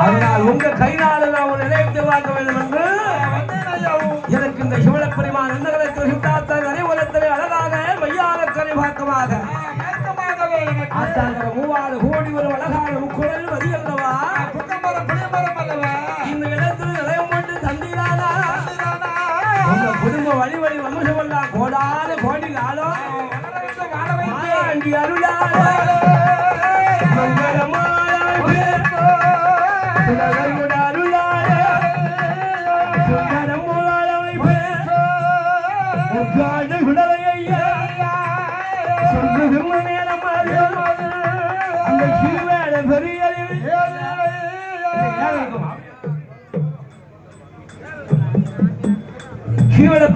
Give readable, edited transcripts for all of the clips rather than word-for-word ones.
அதனால் உங்க கையால நான் ஒரு நிலையத்தை பார்க்க வேண்டும் என்று எனக்கு இந்த சிவலப்பெருமான் எந்தகலத்தில் சித்தாத்த நரைவுலத்திலே அழகாக மையான கரை பார்க்கமாக ஆத்தாங்கிற 3000 கோடி ஒரு அழகான முக்குழல் மதி அல்லவா இந்த இடத்தில் நிலையம் கொண்டு தந்தீரானா உங்க குடும்ப வழி வழி வம்சமெல்லாம் கோடான கோடி காலம் மாயாண்டி அருளாள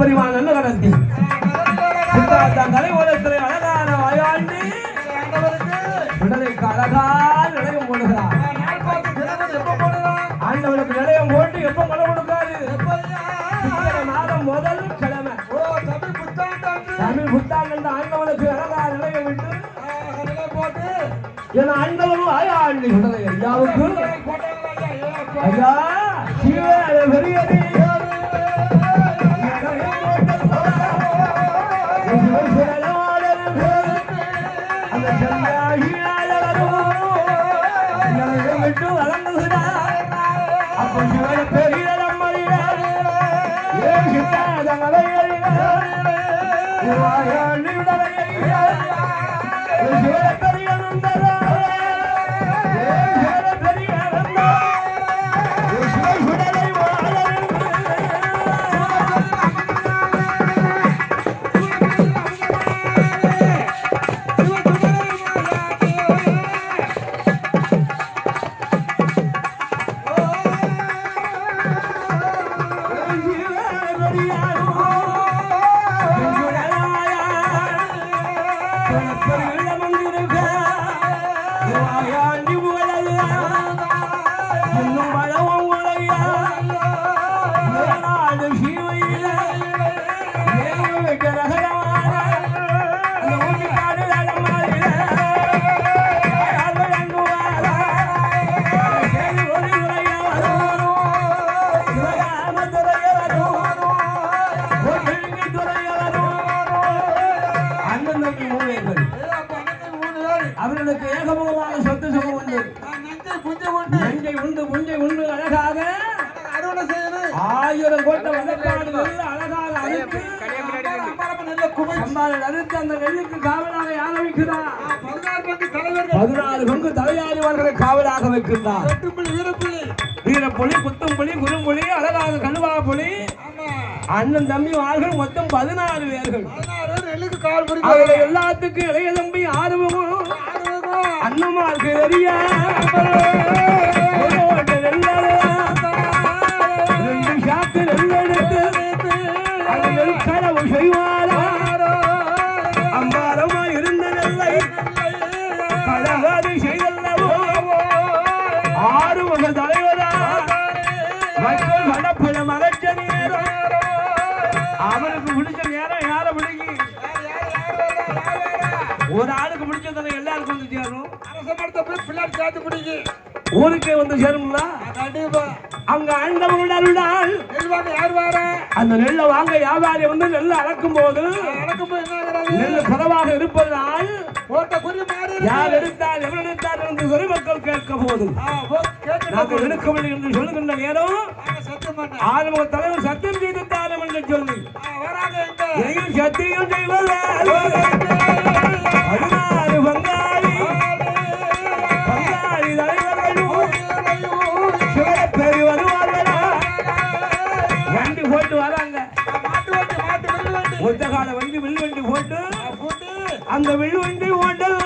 பரிவான நடத்தி தலைவரத்திலே அழகான வாயாண்டி விடலைக்கு அழகான நிலையம் போடுகிறார் ஆண்டவனுக்கு நிலையம் போட்டு எப்ப மழை கொடுக்காது மாதம் முதல் கிழமை தமிழ் புத்தாண்டு ஆண்டவனுக்கு அழகான நிலையம் விட்டு என் ஆண்டவனும் ஆயாண்டி விடலை ஐயாவுக்கு ஐயா பெரியது அவர்களுக்கு ஏகமுகமான சொத்து சுகம் உண்டு நஞ்சை உண்டு புஞ்சை உண்டு அழகாக 1000 கோட்டை வழக்காடுகள் அழகாக அறுத்து அறுத்து அந்த நெல்லுக்கு காவலாக யார் வைக்கிறார் 16 பங்கு தலையாரிவர்களை காவலாக வைக்கின்றார் வீரப்புலி குத்தம்புலி குறும்புலி அழகாக கழுவா புலி அண்ணன் தம்பி ஆள்கள் மொத்தம் 16 பேர்கள் அவர்கள் எல்லாத்துக்கும் இளைய தம்பி ஆர்வமும் அண்ணமாருக்கு எரிய நெல்கடவு செய்வாரா அம்பாரமா இருந்த நெல்லை கடகாது செய்தல்லவோ 6 வகை தலைவரா மக்கள் வடப்பட மறைச்ச நேரம் அவனுக்கு பிடிச்ச நேரம் யார பிடிக்கி ஒரு ஆளுக்கு பிடிச்சதான எல்லாருக்கும் வந்து சேரும் ஊருக்கே வந்து சேரும்ல அங்க ஆண்டவர்கள் அருளால் அந்த நெல்லை வாங்க வியாபாரி வந்து நெல்லை அளக்கும் போது நெல் குறைவாக இருப்பதால் யார் எடுத்தால் எவர் எடுத்தார் என்று சொறி மக்கள் கேட்க போதும் நாங்கள் எடுக்கவில்லை என்று சொல்லுகின்ற நேரம் ஆறுமுக தலைவர் சத்தியம் செய்தாரம் என்று சொல்லி சத்தியம் செய்வது 16 பங்காளி தலைவர்களும் வருவார்களா வண்டி போட்டு வராங்க ஒத்த கால வண்டி வில்வண்டி போட்டு அந்த வில்வண்டி ஓட்டல்